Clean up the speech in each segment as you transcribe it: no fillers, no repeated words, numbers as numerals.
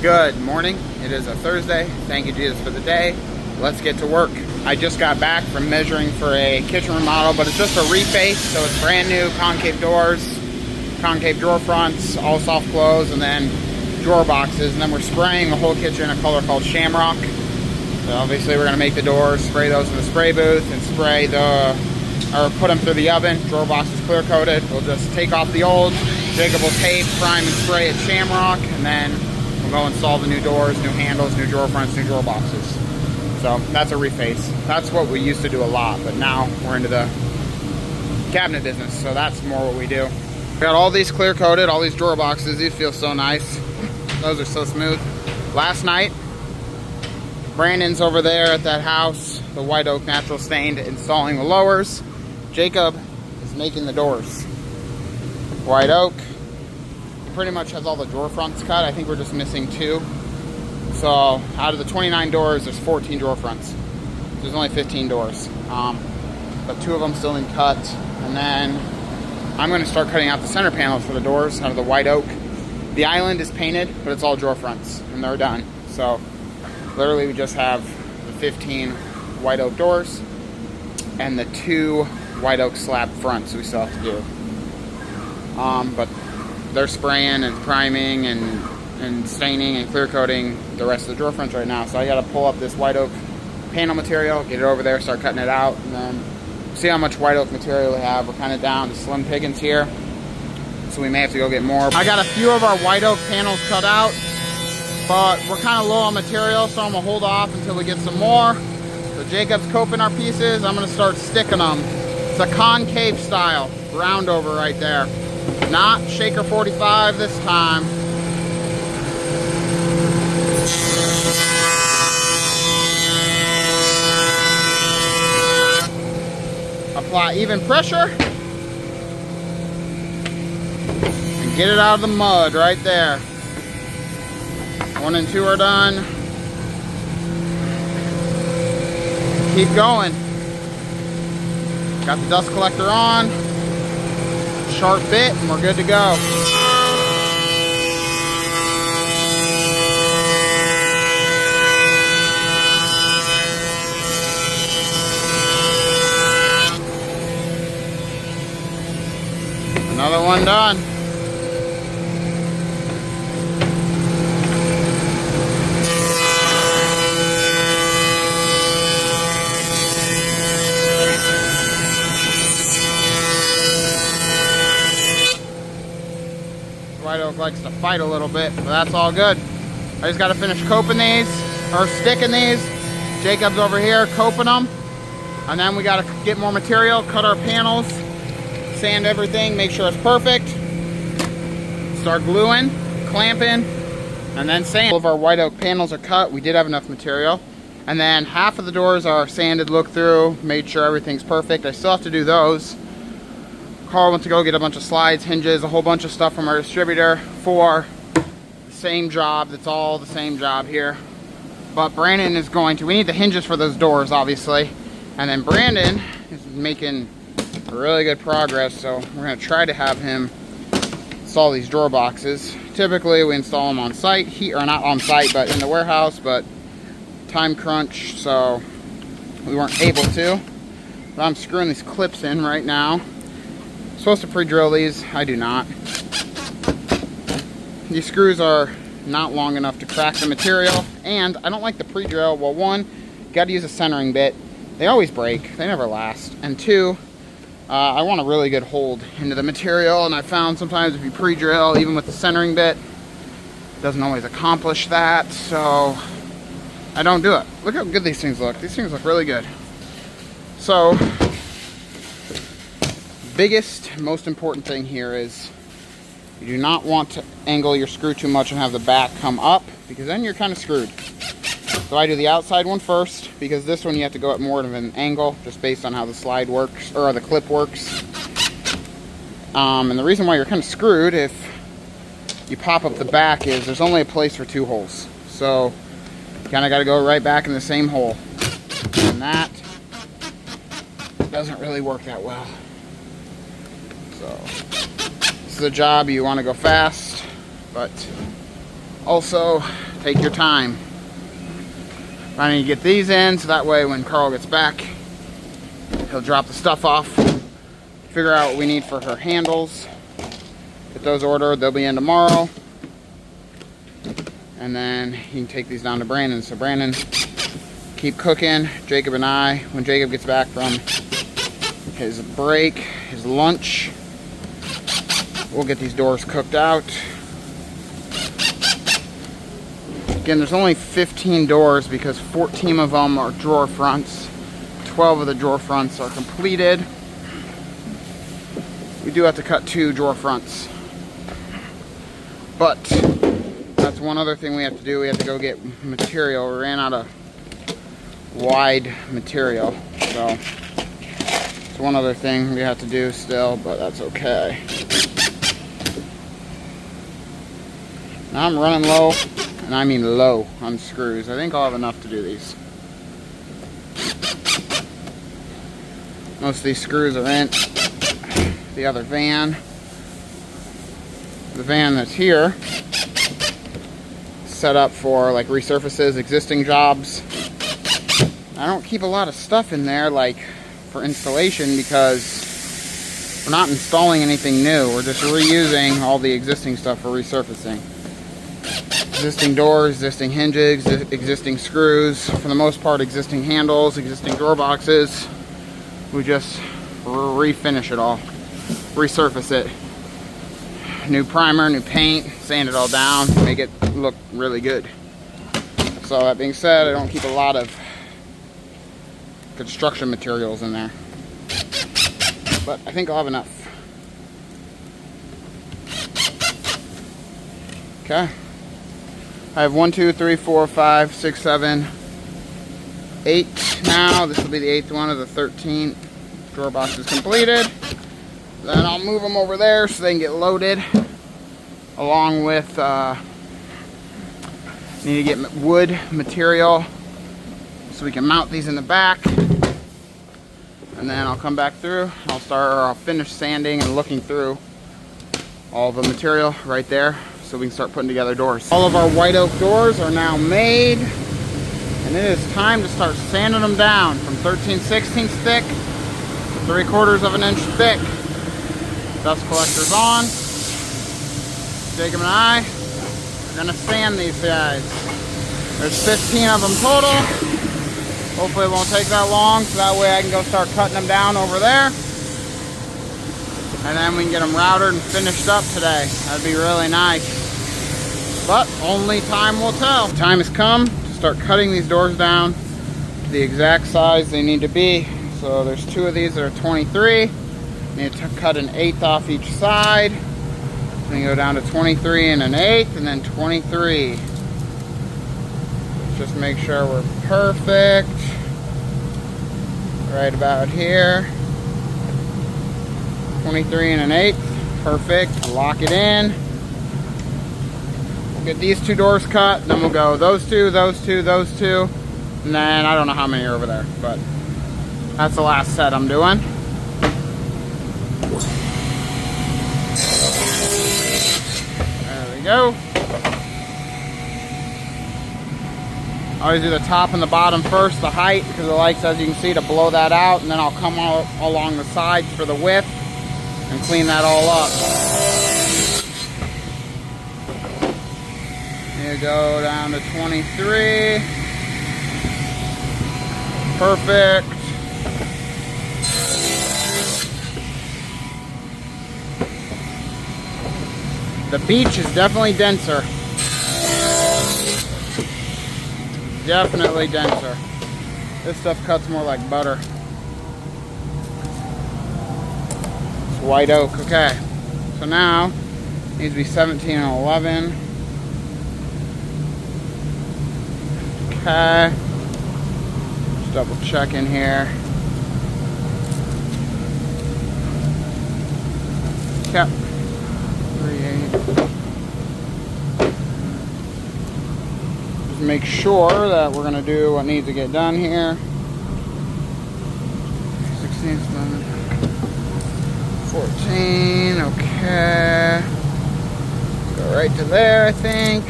Good morning. It is a Thursday. Thank you, Jesus, for the day. Let's get to work. I just got back from measuring for a kitchen remodel, but it's just a reface, so it's brand new concave doors, concave drawer fronts, all soft close, and then drawer boxes. And then we're spraying the whole kitchen a color called Shamrock. So obviously we're going to make the doors, spray those in the spray booth, and spray or put them through the oven. Drawer box is clear coated. We'll just take off the old. Jacob will tape, prime, and spray at Shamrock, and then we'll go install the new doors, new handles, new drawer fronts, new drawer boxes. So that's a reface. That's what we used to do a lot, but now we're into the cabinet business, so that's more what we do. We got all these clear coated, all these drawer boxes. These feel so nice. Those are so smooth. Last night, Brandon's over there at that house, the white oak natural stained, installing the lowers. Jacob is making the doors. White oak. Pretty much has all the drawer fronts cut. I think we're just missing 2. So out of the 29 doors, there's 14 drawer fronts. There's only 15 doors. But 2 of them still need cut. And then I'm going to start cutting out the center panels for the doors out of the white oak. The island is painted, but it's all drawer fronts, and they're done. So literally we just have the 15 white oak doors and the 2 white oak slab fronts we still have to do. But they're spraying and priming and staining and clear coating the rest of the drawer fronts right now. So I got to pull up this white oak panel material, get it over there, start cutting it out, and then see how much white oak material we have. We're kind of down to slim pickings here, so we may have to go get more. I got a few of our white oak panels cut out, but we're kind of low on material, so I'm gonna hold off until we get some more. So Jacob's coping our pieces. I'm gonna start sticking them. It's a concave style, round over right there. Not shaker 45 this time. Apply even pressure and get it out of the mud right there. 1 and 2 are done. Keep going. Got the dust collector on. Sharp bit, and we're good to go. Another one done. White oak likes to fight a little bit, but that's all good. I just got to finish coping these, or sticking these. Jacob's over here coping them, and then we got to get more material, cut our panels, sand everything, make sure it's perfect, start gluing, clamping, and then sand. All of our white oak panels are cut. We did have enough material, and then half of the doors are sanded, look through, made sure everything's perfect. I still have to do those. Carl went to go get a bunch of slides, hinges, a whole bunch of stuff from our distributor for the same job. That's all the same job here. But Brandon is going to, we need the hinges for those doors, obviously. And then Brandon is making really good progress, so we're going to try to have him install these drawer boxes. Typically we install them on site, or not on site, but in the warehouse, but time crunch, so we weren't able to. But I'm screwing these clips in right now. Supposed to pre-drill these. I do not. These screws are not long enough to crack the material, and I don't like the pre-drill. Well, 1, you got to use a centering bit. They always break. They never last. And 2, I want a really good hold into the material, and I found sometimes if you pre-drill, even with the centering bit, it doesn't always accomplish that, so I don't do it. Look how good these things look. These things look really good. So biggest, most important thing here is you do not want to angle your screw too much and have the back come up, because then you're kind of screwed. So I do the outside one first, because this one you have to go at more of an angle, just based on how the slide works, or the clip works. And the reason why you're kind of screwed if you pop up the back is there's only a place for 2 holes. So you kind of got to go right back in the same hole. And that doesn't really work that well. So this is a job you want to go fast, but also Take your time. I need to get these in so that way when Carl gets back, he'll drop the stuff off, figure out what we need for her handles, get those ordered. They'll be in tomorrow. And then he can take these down to Brandon. So Brandon, keep cooking. Jacob and I, when Jacob gets back from his break, his lunch, we'll get these doors cooked out. Again, there's only 15 doors because 14 of them are drawer fronts. 12 of the drawer fronts are completed. We do have to cut 2 drawer fronts. But that's one other thing we have to do. We have to go get material. We ran out of wide material. So it's one other thing we have to do still, but that's okay. Now I'm running low. And I mean low on screws. I think I'll have enough to do these. Most of these screws are in the other van. The van that's here, set up for like resurfaces, existing jobs. I don't keep a lot of stuff in there like for installation because we're not installing anything new. We're just reusing all the existing stuff for resurfacing. Existing doors, existing hinges, existing screws, for the most part existing handles, existing door boxes. We just refinish it all, resurface it. New primer, new paint, sand it all down, make it look really good. So that being said, I don't keep a lot of construction materials in there. But I think I'll have enough. Okay. I have 1, 2, 3, 4, 5, 6, 7, 8 now. This will be the 8th one of the 13 drawer boxes completed. Then I'll move them over there so they can get loaded. Along with, need to get wood material so we can mount these in the back. And then I'll come back through. I'll finish sanding and looking through all the material right there, so we can start putting together doors. All of our white oak doors are now made, and it is time to start sanding them down from 13/16 thick to 3/4 of an inch thick. Dust collector's on. Jacob and I are gonna sand these guys. There's 15 of them total. Hopefully it won't take that long, so that way I can go start cutting them down over there. And then we can get them routed and finished up today. That'd be really nice. But only time will tell. The time has come to start cutting these doors down to the exact size they need to be. So there's 2 of these that are 23. Need to cut an 1/8 off each side. Then go down to 23 and an 1/8, and then 23. Let's just make sure we're perfect. Right about here. 23 and an 1/8. Perfect. Lock it in. We'll get these 2 doors cut, then we'll go those 2, those 2, those 2, and then I don't know how many are over there, but that's the last set I'm doing. There we go. I always do the top and the bottom first, the height, because it likes, as you can see, to blow that out, and then I'll come all along the sides for the width and clean that all up. You go down to 23. Perfect. The beach is definitely denser. Definitely denser. This stuff cuts more like butter. It's white oak. Okay. So now it needs to be 17 and 11. Okay. Just double check in here. Yep. 3/8. Just make sure that we're gonna do what needs to get done here. 16, 14. Okay. Go right to there, I think.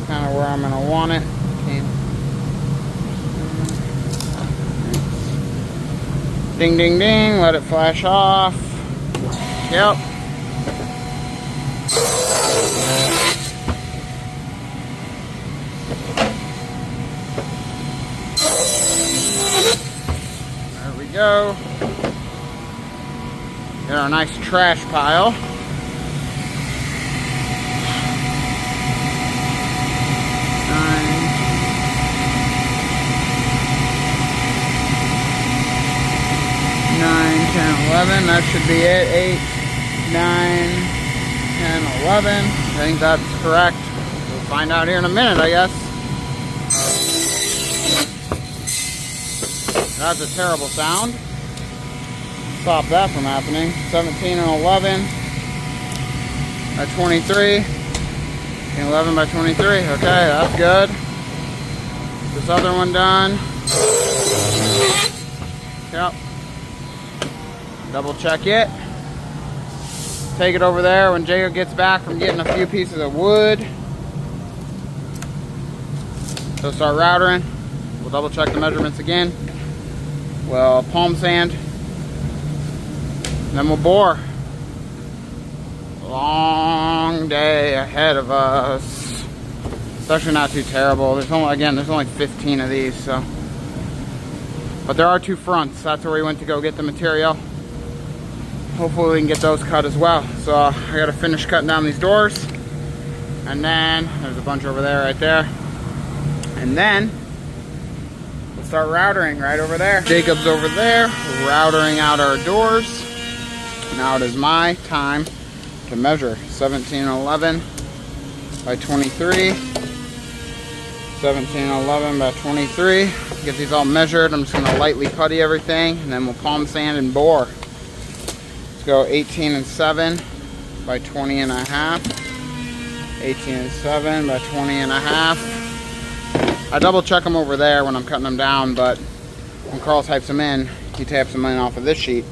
kind of where I'm going to want it. Ding, ding, ding. Let it flash off. Yep. There we go. Got our nice trash pile. Nine, 10, 11, that should be it. 8, 9, 10, 11. I think that's correct. We'll find out here in a minute, I guess. That's a terrible sound. Stop that from happening. 17 and 11 by 23. 11 by 23. Okay, that's good. This other one done. Yep. Double check it. Take it over there when Jacob gets back from getting a few pieces of wood. So start routering. We'll double check the measurements again. We'll palm sand. Then we'll bore. Long day ahead of us. It's actually not too terrible. There's only 15 of these, so. But there are 2 fronts. That's where we went to go get the material. Hopefully we can get those cut as well. So I gotta finish cutting down these doors. And then, there's a bunch over there, right there. And then, we'll start routering right over there. Jacob's over there, routering out our doors. Now it is my time to measure. 17 and 11 by 23. 17 and 11 by 23. Get these all measured. I'm just gonna lightly putty everything, and then we'll palm sand and bore. Go 18 and 7 by 20 and a half. 18 and 7 by 20 and a half. I double check them over there when I'm cutting them down, but when Carl types them in, he types them in off of this sheet.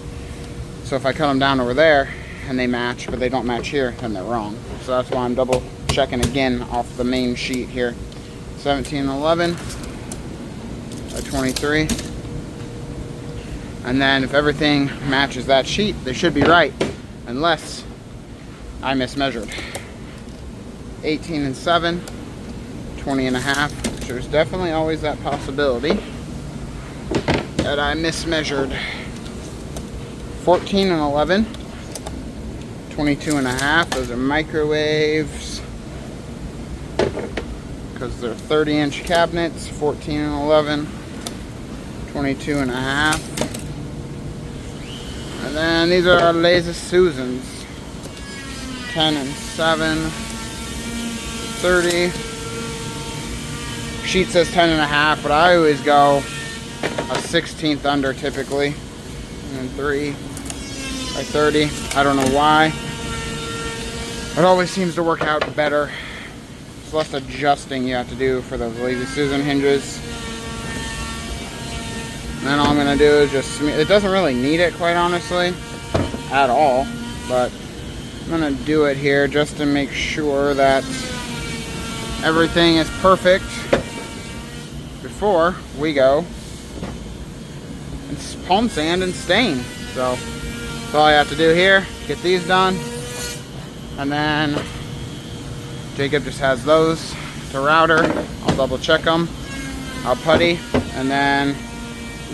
So if I cut them down over there and they match, but they don't match here, then they're wrong. So that's why I'm double checking again off the main sheet here. 17 and 11 by 23. And then if everything matches that sheet, they should be right, unless I mismeasured. 18 and 7, 20 and a half. There's definitely always that possibility that I mismeasured. 14 and 11, 22 and a half. Those are microwaves because they're 30-inch cabinets. 14 and 11, 22 and a half. And then these are our Lazy Susans. 10 and 7, 30. Sheet says 10 and a half, but I always go a 16th under typically. And then 3 by 30. I don't know why. It always seems to work out better. It's less adjusting you have to do for those Lazy Susan hinges. And then all I'm going to do is just smear. It doesn't really need it, quite honestly, at all. But I'm going to do it here just to make sure that everything is perfect before we go and palm sand and stain. So that's all I have to do here. Get these done. And then Jacob just has those to router. I'll double check them. I'll putty. And then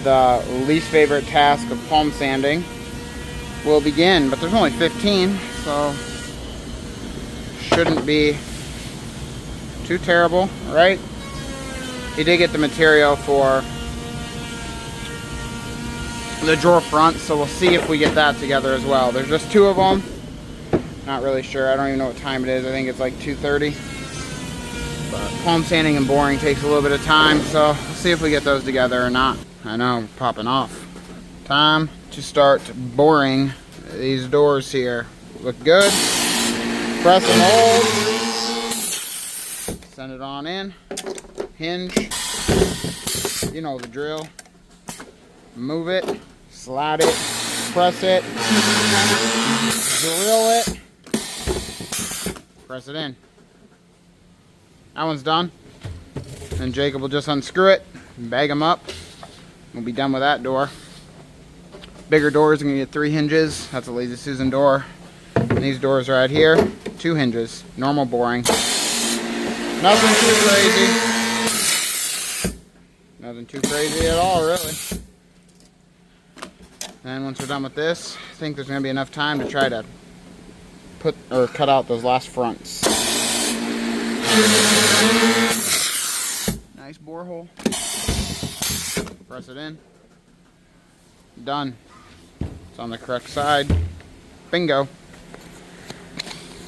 the least favorite task of palm sanding will begin. But there's only 15, so shouldn't be too terrible, right? He did get the material for the drawer front, so we'll see if we get that together as well. There's just 2 of them. Not really sure. I don't even know what time it is. I think it's like 2:30. But palm sanding and boring takes a little bit of time, so we'll see if we get those together or not. I know, popping off. Time to start boring these doors here. Look good. Press and hold. Send it on in. Hinge. You know the drill. Move it. Slide it. Press it. Drill it. Press it in. That one's done. And Jacob will just unscrew it, bag them up. We'll be done with that door. Bigger doors are gonna get 3 hinges. That's a Lazy Susan door. And these doors right here, 2 hinges. Normal boring. Nothing too crazy. Nothing too crazy at all, really. And once we're done with this, I think there's gonna be enough time to try to put or cut out those last fronts. Nice borehole. Press it in. Done. It's on the correct side. Bingo.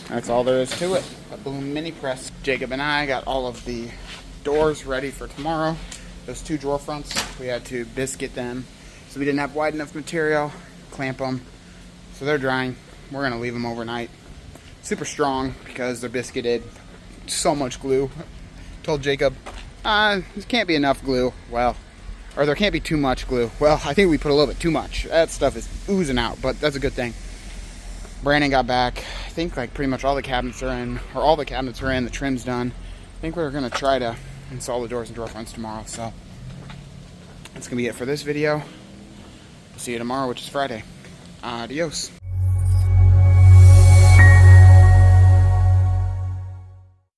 That's all there is to it. A boom mini press. Jacob and I got all of the doors ready for tomorrow. Those 2 drawer fronts, we had to biscuit them. So we didn't have wide enough material, clamp them. So they're drying. We're gonna leave them overnight. Super strong because they're biscuited. So much glue. Told Jacob, there can't be enough glue. Well, or there can't be too much glue. Well, I think we put a little bit too much. That stuff is oozing out, but that's a good thing. Brandon got back. I think like pretty much all the cabinets are in, or all the cabinets are in, the trim's done. I think we're gonna try to install the doors and drawer fronts tomorrow, so that's gonna be it for this video. See you tomorrow, which is Friday. Adios.